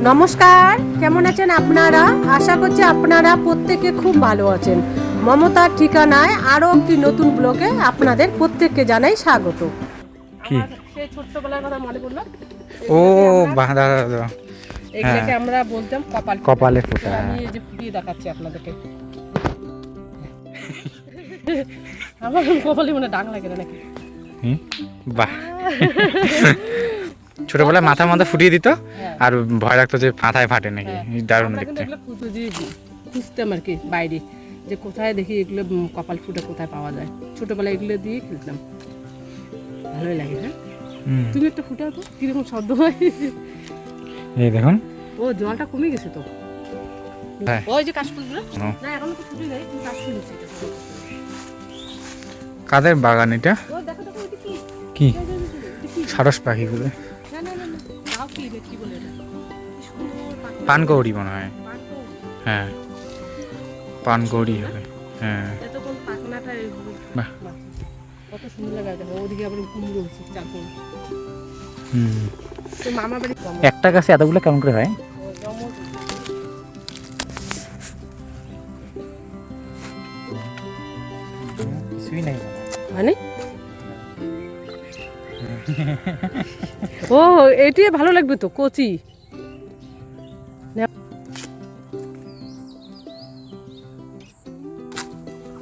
নমস্কার, কেমন আছেন আপনারা? আশা করছি আপনারা প্রত্যেকে খুব ভালো আছেন। মমতার ঠিকানায় আরও একটি নতুন ব্লগে আপনাদের প্রত্যেককে জানাই স্বাগত। কি সেই ছোট্টবেলার কথা মনে পড়লো। ও বাঁধা এগুলোকে আমরা বলতাম কপালে ফোঁটা। আমি এই যে ফুটিয়ে দেখাচ্ছি আপনাদেরকে। আমার কপালে মনে ডাং লাগে না নাকি? বাহ, ছোটবেলায় মাথার মধ্যে ফুটিয়ে দিত আর ভয় লাগতো যে মাথায় ফাটে নাকি। দারুণ দেখতে। খুঁজতাম আর কি বাইরে, যে কোথায় দেখি এগুলো কপাল ফুটা কোথায় পাওয়া যায়। ছোটবেলায় এগুলো দিয়ে খেলতাম, ভালোই লাগে। হ্যাঁ, তুমি একটা ফুটাও তো, কিরকম শব্দ হয়। এই দেখুন, ও জলটা কমে গেছে তো। হ্যাঁ, ওই যে কাশফুলগুলো না এখনো তো ফুটে নাই, কিন্তু কাশফুল হচ্ছে। কাদের বাগান এটা? ও দেখো দেখো, এটা কি? কি সারস পাখিগুলো? না না না না, তাও কি কি বলে এটা? কি সুন্দর পাখি। পানকৌড়ি মনে হয়। পানকৌড়ি। হ্যাঁ, পানকৌড়ি হবে। হ্যাঁ, এতক্ষণ পাখনাটা বাহ, কত সুন্দর লাগে। দেখো ওদিকে আবার কুমড়ো হচ্ছে চারকোল। তো মামা বাড়ি কম একটা গাছে এতগুলো কেমন করে হয়? কিছুই নাই মানে ও এটি ভালো লাগবে তো, কচি।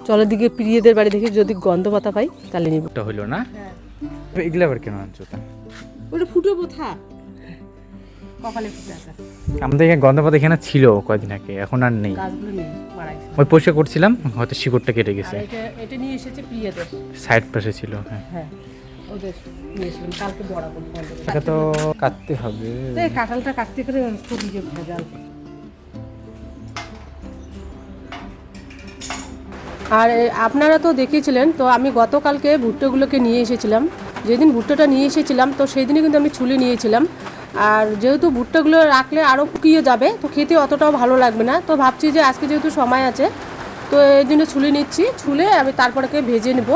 চলো দিকে প্রিয়দের বাড়ি দেখি, যদি গন্ধ পাতা পাই তাহলে নিব। ওটা হইলো না, এগুলো আবার কেন আনছো? ওটা ফুটো বোথা কপালে ফুটে আছে। আমাদের এখানে গন্ধপাতা এখানে ছিল কয়দিন আগে, এখন আর নেই। গাছগুলো নেই, মারা গেছে। ওই পরিষ্কার করছিলাম, হয়তো শিকড়টা কেটে গেছে। আর এটা নিয়ে এসেছে প্রিয়দের, সাইড পাশে ছিল। হ্যাঁ, হ্যাঁ ওদের নিয়ে এসেছিলাম কালকে বড়া বলবো। এটা তো কাটতে হবে। এই কাঁঠালটা কাটতে করে খুব ইয়ে ভেজাল। আর আপনারা তো দেখিয়েছিলেন, তো আমি গতকালকে ভুট্টোগুলোকে নিয়ে এসেছিলাম। যেদিন ভুট্টোটা নিয়ে এসেছিলাম তো সেই দিনই কিন্তু আমি ছুলে নিয়েছিলাম। আর যেহেতু ভুট্টোগুলো রাখলে আরও শুকিয়ে যাবে, তো খেতে অতটাও ভালো লাগবে না, তো ভাবছি যে আজকে যেহেতু সময় আছে তো এই জন্য ছুলে নিচ্ছি। ছুলে আমি তারপরে ভেজে নেব।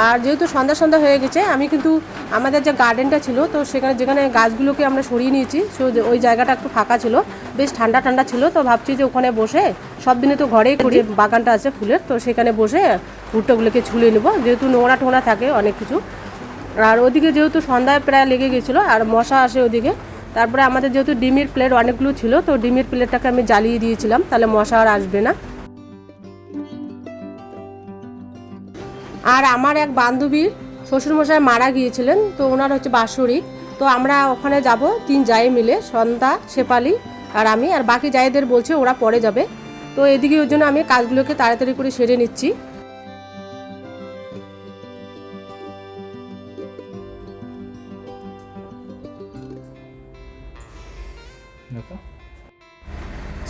আর যেহেতু সন্ধ্যা সন্ধ্যা হয়ে গেছে, আমি কিন্তু আমাদের যে গার্ডেনটা ছিল তো সেখানে যেখানে গাছগুলোকে আমরা সরিয়ে নিয়েছি, সো ওই জায়গাটা একটু ফাঁকা ছিল, বেশ ঠান্ডা ঠান্ডা ছিল। তো ভাবছি যে ওখানে বসে, সব দিনে তো ঘরেই করি, বাগানটা আছে ফুলের, তো সেখানে বসে ভুট্টোগুলোকে ছুলে নেব, যেহেতু নোংরা টোংরা থাকে অনেক কিছু। আর ওদিকে যেহেতু সন্ধ্যায় প্রায় লেগে গেছিলো আর মশা আসে ওদিকে, তারপরে আমাদের যেহেতু ডিমের প্লেট অনেকগুলো ছিল, তো ডিমের প্লেটটাকে আমি জ্বালিয়ে দিয়েছিলাম, তাহলে মশা আর আসবে না। আর আমার এক বান্ধবীর শ্বশুরমশাই মারা গিয়েছিলেন, তো ওনার হচ্ছে বাৎসরিক, তো আমরা ওখানে যাব 3 জায়ে মিলে, সন্ধ্যা, শেফালি আর আমি। আর বাকি জায়েদের বলছে ওরা পরে যাবে। তো এদিকে ওই জন্য আমি কাজগুলোকে তাড়াতাড়ি করে সেরে নিচ্ছি।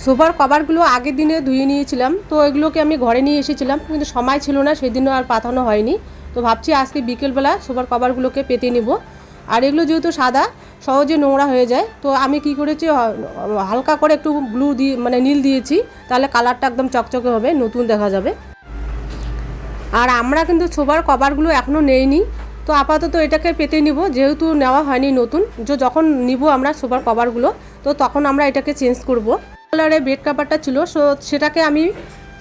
সোফার কভারগুলো আগের দিনে ধুয়ে নিয়েছিলাম, তো এগুলোকে আমি ঘরে নিয়ে এসেছিলাম, কিন্তু সময় ছিল না, সেদিনও আর পাতানো হয়নি। তো ভাবছি আজকে বিকেলবেলা সোফার কভারগুলোকে পেতে নিব। আর এগুলো যেহেতু সাদা, সহজে নোংরা হয়ে যায়, তো আমি কি করেছি, হালকা করে একটু ব্লু দিয়ে মানে নীল দিয়েছি, তাহলে কালারটা একদম চকচকে হবে, নতুন দেখা যাবে। আর আমরা কিন্তু সোফার কভারগুলো এখনও নেইনি, তো আপাতত এটাকে পেতে নিব, যেহেতু নেওয়া হয়নি নতুন। যখন নিব আমরা সোফার কভারগুলো, তো তখন আমরা এটাকে চেঞ্জ করব। কালারের বেড কাভারটা ছিল, সো সেটাকে আমি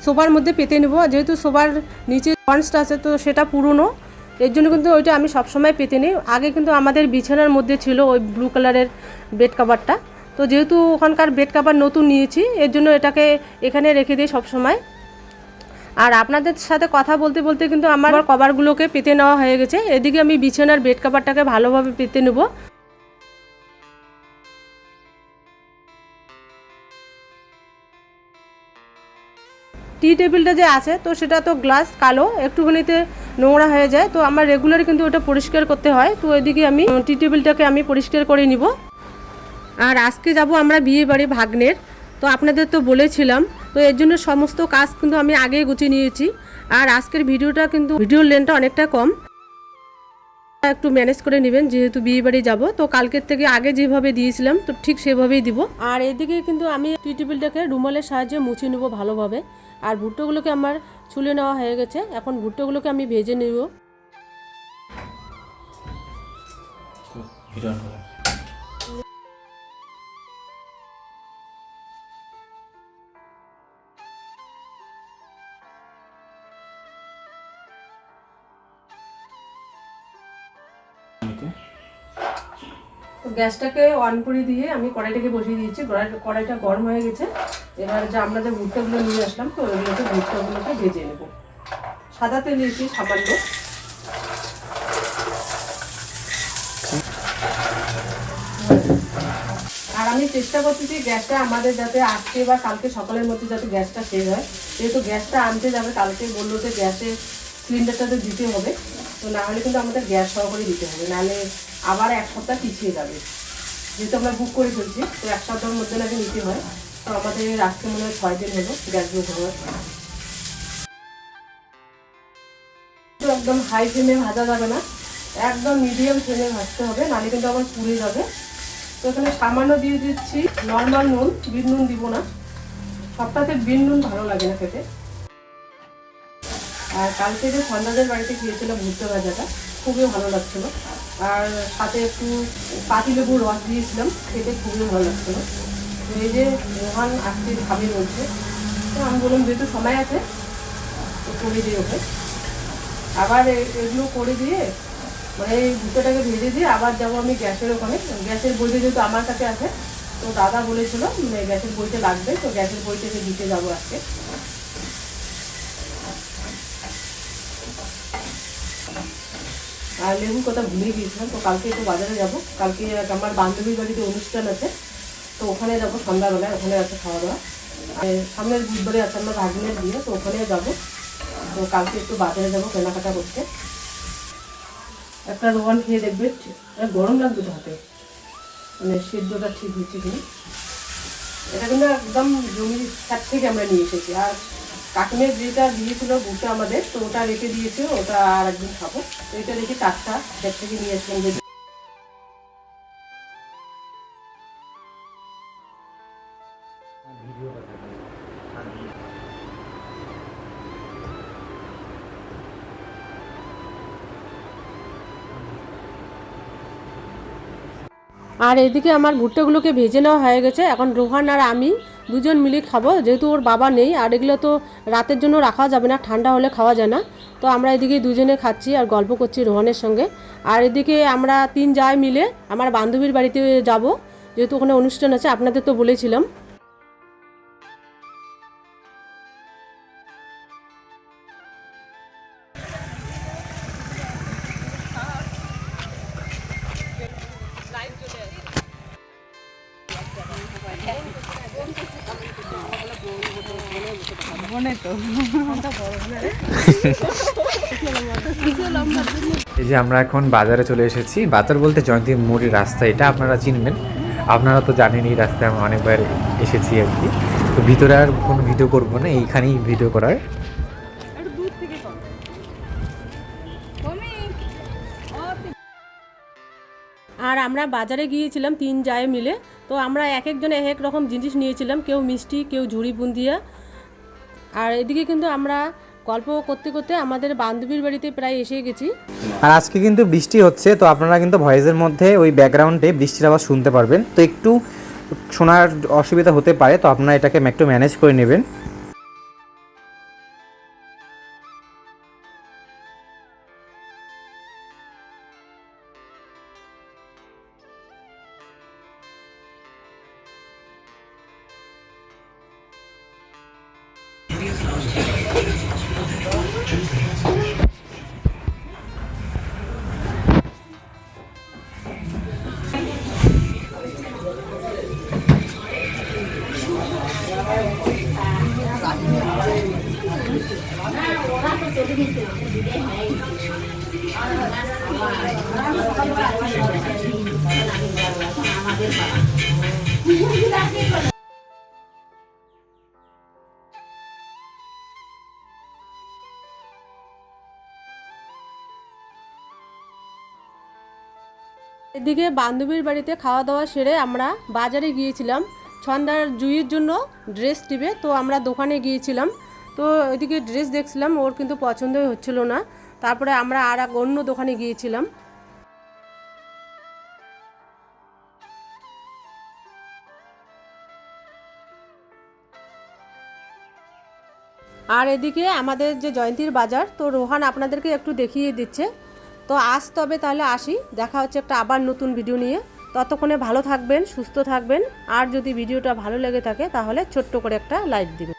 সোফার মধ্যে পেতে নেব, যেহেতু সোফার নিচে স্পঞ্জটা আছে তো সেটা পুরনো, এর জন্য কিন্তু ওইটা আমি সবসময় পেতে নিই। আগে কিন্তু আমাদের বিছানার মধ্যে ছিল ওই ব্লু কালারের বেড কাভারটা, তো যেহেতু ওখানকার বেড কাভার নতুন নিয়েছি, এর জন্য এটাকে এখানে রেখে দিই সবসময়। আর আপনাদের সাথে কথা বলতে বলতে কিন্তু আমার কভারগুলোকে পেতে নেওয়া হয়ে গেছে। এদিকে আমি বিছানার বেড কাভারটাকে ভালোভাবে পেতে নেব। টি টেবিলটা যে আছে তো সেটা তো গ্লাস কালো, একটুখানিতে নোংরা হয়ে যায়, তো আমার রেগুলার কিন্তু ওটা পরিষ্কার করতে হয়। তো এদিকে আমি টি টেবিলটাকে আমি পরিষ্কার করে নিব। আর আজকে যাব আমরা বিয়ে বাড়ি ভাগ্নের, তো আপনাদের তো বলেছিলাম, তো এর জন্য সমস্ত কাজ কিন্তু আমি আগেই গুছিয়ে নিয়েছি। আর আজকের ভিডিওটা কিন্তু ভিডিওর লেন্থটা অনেকটা কম, একটু ম্যানেজ করে নেবেন, যেহেতু বিয়ে বাড়ি যাবো, তো কালকের থেকে আগে যেভাবে দিয়েছিলাম তো ঠিক সেভাবেই দিব। আর এদিকে কিন্তু আমি টি টেবিলটাকে রুমালের সাহায্যে মুছে নেব ভালোভাবে। আর ভুট্টোগুলোকে আমার ছুলে নেওয়া হয়ে গেছে, এখন ভুট্টোগুলোকে আমি ভেজে নেব। তো গ্যাসটাকে অন করে দিয়ে আমি কড়াইটাকে বসিয়ে দিয়েছি। কড়াইটা গরম হয়ে গেছে। এবার আমরা যে ভুট্টাগুলো নিয়ে আসলাম, তো ওইগুলোকে ভুট্টাগুলোকে ভেজে নেব। সাদা তেল দিয়েছি সামান্য। আর আমি চেষ্টা করতেছি গ্যাসটা আমাদের যাতে আজকে বা কালকে সকালের মধ্যে যাতে গ্যাসটা শেষ হয়। যেহেতু গ্যাসটা আনতে যাবে কালকে, বললো যে গ্যাসে সিলিন্ডারটাতে দিতে হবে, তো না হলে কিন্তু আমাদের গ্যাস সহকারে দিতে হবে, নাহলে আবার এক সপ্তাহ পিছিয়ে যাবে। যেহেতু আমরা বুক করে ফেলছি, তো এক সপ্তাহের মধ্যে নাকি নিতে হয়। তো আমাদের আজকে মনে হয় 6 দিন হলো গ্যাস বুক হওয়ার। একদম হাই ফ্লেমে ভাজা যাবে না, একদম মিডিয়াম ফ্লেমে ভাজতে হবে, নাহলে কিন্তু আবার পুড়ে যাবে। তো এখানে সামান্য দিয়ে দিচ্ছি নর্মাল নুন, বিট নুন দিব না, সবটাতে বিট নুন ভালো লাগে না খেতে। আর কালকে যে সন্ধ্যাদের বাড়িতে খেয়েছিলাম ভুট্টা ভাজাটা, খুবই ভালো লাগছিল। আর সাথে একটু পাতিলেবুর রস দিয়েছিলাম, খেতে খুবই ভালো লাগছিলো। তো এই যে রোহান আজকে খাবে বলছে, তো আমি বললাম যেহেতু সময় আছে তো করে দিয়ে ওকে। আবার এগুলো করে দিয়ে মানে এই ভুট্টাটাকে ভেজে দিয়ে আবার যাবো আমি গ্যাসের ওখানে। গ্যাসের বইটা যেহেতু আমার কাছে আছে, তো দাদা বলেছিল গ্যাসের বইটা লাগবে, তো গ্যাসের বইটাকে দিতে যাবো আজকে। আর লেবুর কথা ভুলে গিয়েছিলাম, তো কালকে একটু বাজারে যাব। কালকে আমার বান্ধবীর বাড়িতে অনুষ্ঠান আছে, তো ওখানে যাবো সন্ধ্যাবেলায়, ওখানে আছে খাওয়া দাওয়া। আর সামনের বুধবারে আছে আমার ভাগিনের বিয়ে, তো ওখানে যাবো। তো কালকে একটু বাজারে যাবো কেনাকাটা করতে। একটা রোয়ান খেয়ে দেখবে, গরম লাগবে তো হাতে, মানে সেদ্ধটা ঠিক হচ্ছে কিনা। এটা কিন্তু একদম জমির ক্ষেত থেকে আমরা নিয়ে এসেছি। আর কাকিমের যেটা দিয়েছিল ভুট্টা আমাদের, তো ওটা রেখে দিয়েছে, ওটা আর একদিন খাবো। তো এটা রেখে টাটকা ক্ষেত থেকে নিয়ে আসলাম। যে আর এদিকে আমার ভুট্টাগুলোকে ভেজে নেওয়া হয়ে গেছে। এখন রোহান আর আমি দুজন মিলে খাবো, যেহেতু ওর বাবা নেই। আর এগুলো তো রাতের জন্য রাখা যাবে না, ঠান্ডা হলে খাওয়া যায় না। তো আমরা এদিকে দুজনে খাচ্ছি আর গল্প করছি রোহানের সঙ্গে। আর এদিকে আমরা 3 জায় মিলে আমার বান্ধবীর বাড়িতে যাব, যেহেতু ওখানে অনুষ্ঠান আছে, আপনাদের তো বলেছিলাম। এই যে আমরা এখন বাজারে চলে এসেছি। বাজার বলতে জয়ন্তী মোড়ের রাস্তা, এটা আপনারা চিনবেন, আপনারা তো জানেন এই রাস্তায় আমরা অনেকবার এসেছি আর কি। তো ভিতরে আর কোনো ভিডিও করবো না, এইখানেই ভিডিও করার। আর আমরা বাজারে গিয়েছিলাম 3 জায় মিলে। তো আমরা এক একজন এক এক রকম জিনিস নিয়েছিলাম, কেউ মিষ্টি, কেউ ঝুড়ি বুন্দিয়া। আর এদিকে কিন্তু আমরা গল্প করতে করতে আমাদের বান্ধবীর বাড়িতে প্রায় এসে গেছি। আর আজকে কিন্তু বৃষ্টি হচ্ছে, তো আপনারা কিন্তু ভয়েসের মধ্যে ওই ব্যাকগ্রাউন্ডে বৃষ্টির আওয়াজ শুনতে পারবেন। তো একটু শোনার অসুবিধা হতে পারে, তো আপনারা এটাকে একটু ম্যানেজ করে নেবেন। এদিকে বান্ধবীর বাড়িতে খাওয়া দাওয়া সেরে আমরা বাজারে গিয়েছিলাম সন্ধ্যার জুইয়ের জন্য ড্রেস টিপে। তো আমরা দোকানে গিয়েছিলাম, তো ওইদিকে ড্রেস দেখছিলাম, ওর কিন্তু পছন্দই হচ্ছিল না। তারপরে আমরা আর এক অন্য দোকানে গিয়েছিলাম। আর এদিকে আমাদের যে জয়ন্তীর বাজার, তো রোহান আপনাদেরকে একটু দেখিয়ে দিচ্ছে। তো আজ তবে তাহলে আসি, দেখা হচ্ছে একটা আবার নতুন ভিডিও নিয়ে। ততক্ষণে ভালো থাকবেন, সুস্থ থাকবেন। আর যদি ভিডিওটা ভালো লেগে থাকে তাহলে ছোট্ট করে একটা লাইক দিবেন।